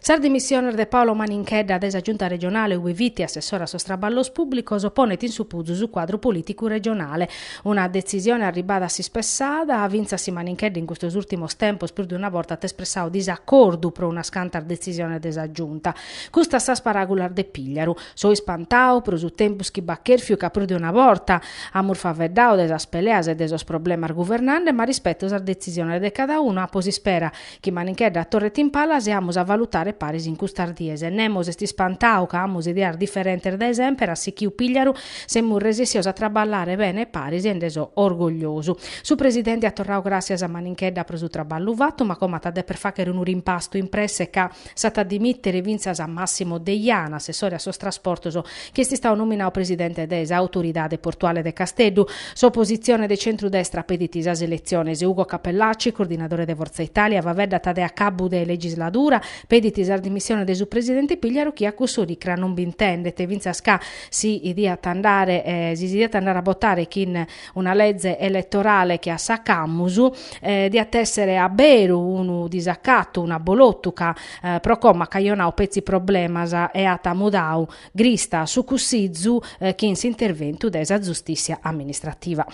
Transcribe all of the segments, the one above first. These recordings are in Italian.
Sar dimissione de Paolo Maninchedda desa giunta regionale Ueviti, assessore a sostraballos pubblico, opponete in suppuzu su quadro politico regionale. Una decisione arribata si spessada, vinzasi Maninchedda in questo ultimo tempo più di una volta ha espressato disaccordo pro una scantar decisione desa giunta. Custa sa sparagular de pigliaru, so ispantao pro su tempus chi baccherfiu che più di una volta a murfaveddao desa speleas e desos problema al governante, ma rispetto a decisione de cada uno, a si spera che Maninchedda a Torret in Pala seamos a valutare paris in custardiese. Nemos esti spantau ca amus idear differente da esempio, si chiu pigliaru semur resisios a traballare bene paris e reso orgoglioso. Su presidente a torrao gracias a Maninchedda pro su traballu vatto, ma come t'ha per facere un rimpasto impresse ca sata dimittere vinzas a Massimo Deiana, assessore a sostrasportoso, che si sta nominao presidente desa autoridade portuale de Casteddu, so posizione de centrodestra pediti as eleziones. Ugo Capellacci, coordinatore de Forza Italia, va vedda tade a cabu de legislatura, pediti ar dimissione de su presidente pigliaru chi accusò di cra non bintendete vinzasca si diat andare a votare in una legge elettorale che a saccamusu di attessere a beru un disaccatto, una bolottuca pro comma caionau pezzi problemas e a tamudau grista su cussizzu chi in si intervento desa giustizia amministrativa.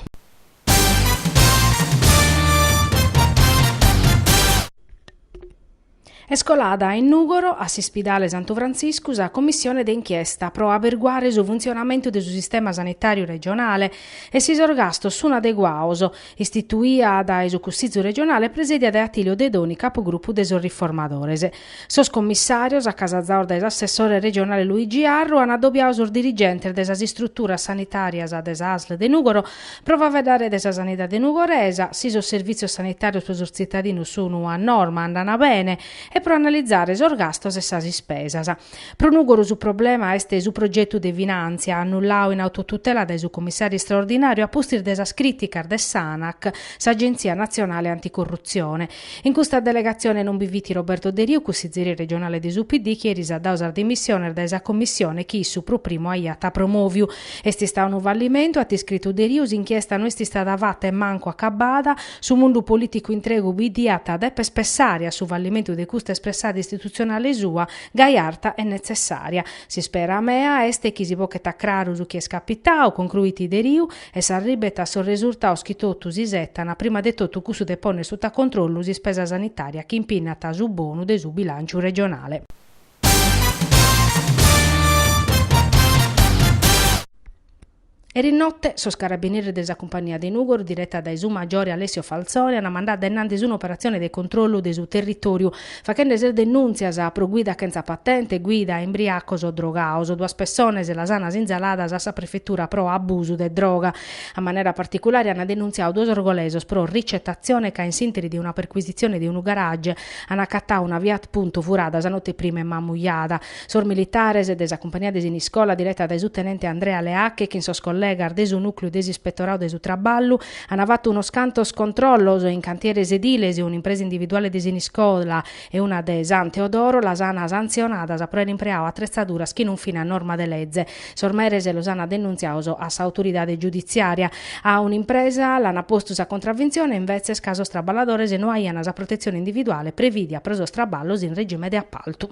Escolada in Nugoro, a Sispidale Santo Francisco, a commissione d'inchiesta pro averguare su funzionamento del sistema sanitario regionale e si sorgasto su un adeguauso, istituia da esucussizio regionale presidia da Attilio Dedoni, capogruppo des riformadores. Sos commissarios a casa zaur des assessore regionale Luigi Arro hanno addobbiato sul dirigente des strutturas sanitarias a des ASL de Nugoro, prova a vedere des sanità de Nugoresa, si sos servizio sanitario per sos cittadini sono a norma, andano bene, e pro analizzare sorgastos e sasi spesas. Pro Nugoro su problema este su progetto de finanzia annullao in autotutela de su commissario straordinario a postir desa critica de Sanac, s'Agenzia Nazionale Anticorruzione. In questa delegazione non biviti Roberto De Riu, consigliere regionale di SUPD, che risa da usar dimissione desa commissione che su pro primo aiata promoviu. Esti sta un vallimento a iscritto De Riu, inchiesta non esti stata fatta e manco accabada su mondo politico intrego bidiata de per spessaria su vallimento de custa espressata istituzionale sua, gaiarta e necessaria. Si spera a mea este chi si può che tacraru su chi è scapitao, concluiti De Riu, e s'arribeta sul risultato schitottu si settana, prima de tutto cusu depone sotto controllo si spesa sanitaria che impinata su bonu de su bilancio regionale. Eri notte, sos carabinieri della compagnia di Nugoro, diretta da Su Maggiore Alessio Falzoni, hanno mandato innanzi un'operazione di controllo del suo territorio, facendo ser denunzias a pro guida senza patente, guida embriacos o drogaos, due persone la sanas inzaladas a sa prefettura pro abuso de droga. A maniera particolare hanno denunziato due orgolesos pro ricettazione che in sintesi di una perquisizione di un garage hanno accattato una Fiat Punto furada a notte prima e mammugliata. Sor militares della compagnia di Scola, diretta da su tenente Andrea Leacche, che in sos collega de su nucleo desispettorato de su traballu, hanno fatto uno scanto scontrollo in cantiere edilesi, un'impresa individuale de Siniscola e una de San Teodoro, la sana sanzionata a pro impreao attrezzatura che non fine a norma de legge. Sormerese lo sana denunziato a sa autorità giudiziaria. A un'impresa l'hanno posto a contravvenzione, invece scaso straballadores e no aiana a protezione individuale previdia preso straballos in regime di appalto.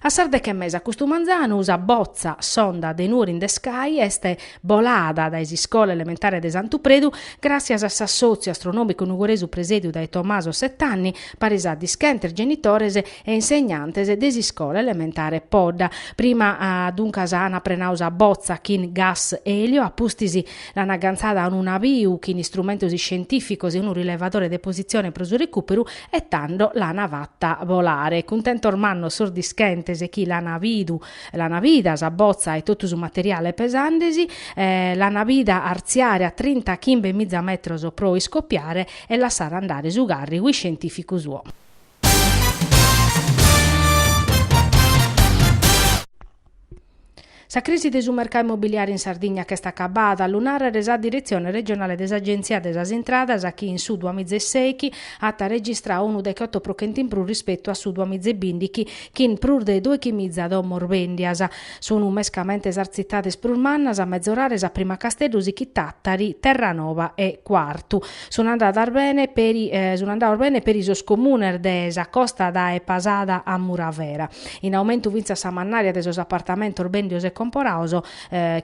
A sarde che mesa Custumanzano usa bozza sonda de nur in the sky este bolada da scuola elementare de Santupredu grazie a socio astronomico nugoresu presiedu da Tommaso Settanni paresa di schenter genitores e insegnantes de scuola elementare Podda. Prima ad un casana prenausa bozza kin gas elio appustisi la naganzada a un naviu kin istrumentos scientificos e un rilevatore de posizione pro su recupero e tando la navatta volare. Contento ormanno sordischente chi la navida sa bozza e tutto su materiale pesandesi, la navida arziaria 30 chimbe mezza metro pro scoppiare e lasciare andare su garri ui scientifico suo. Sa crisi del mercato immobiliare in Sardegna che sta acabata, l'UNAR resa direzione regionale dell'agenzia delle entradas a chi in su 2016 ha registrato uno dei 8 procenti in più rispetto a su 2015 che in più dei 2 chimizza da morbendias. Sono mescamente esercitate sprulmannas a mezz'orare a prima Castellusi, Chittattari, Terranova e Quartu. Sono andata bene per i soscomuner desa Costa da e Pasada a Muravera. In aumento vinza samannaria de sos appartamenti orbendios e comporauso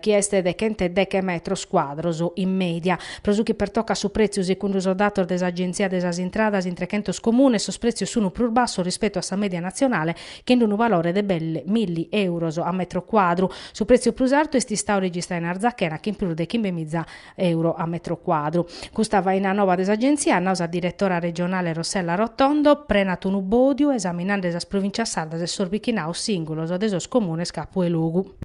chieste de chente deche metro squadros in media. Prosuchi per tocca su prezzi secondo i datos dell'agenzia delle entradas in 300 comuni, sos prezzi sono più basso rispetto a sa media nazionale che in un valore de belle 1.000 euro a metro quadro. Su prezzo più alto esti sta registrare in Arzachena che in più de 15.000 euro a metro quadro. Questa va in a nova dell'agenzia, nausa direttora regionale Rossella Rotondo, prenato un bodio esaminando le provincia sarda e sorbichinau singolos de sos comunes Capu e Lugu.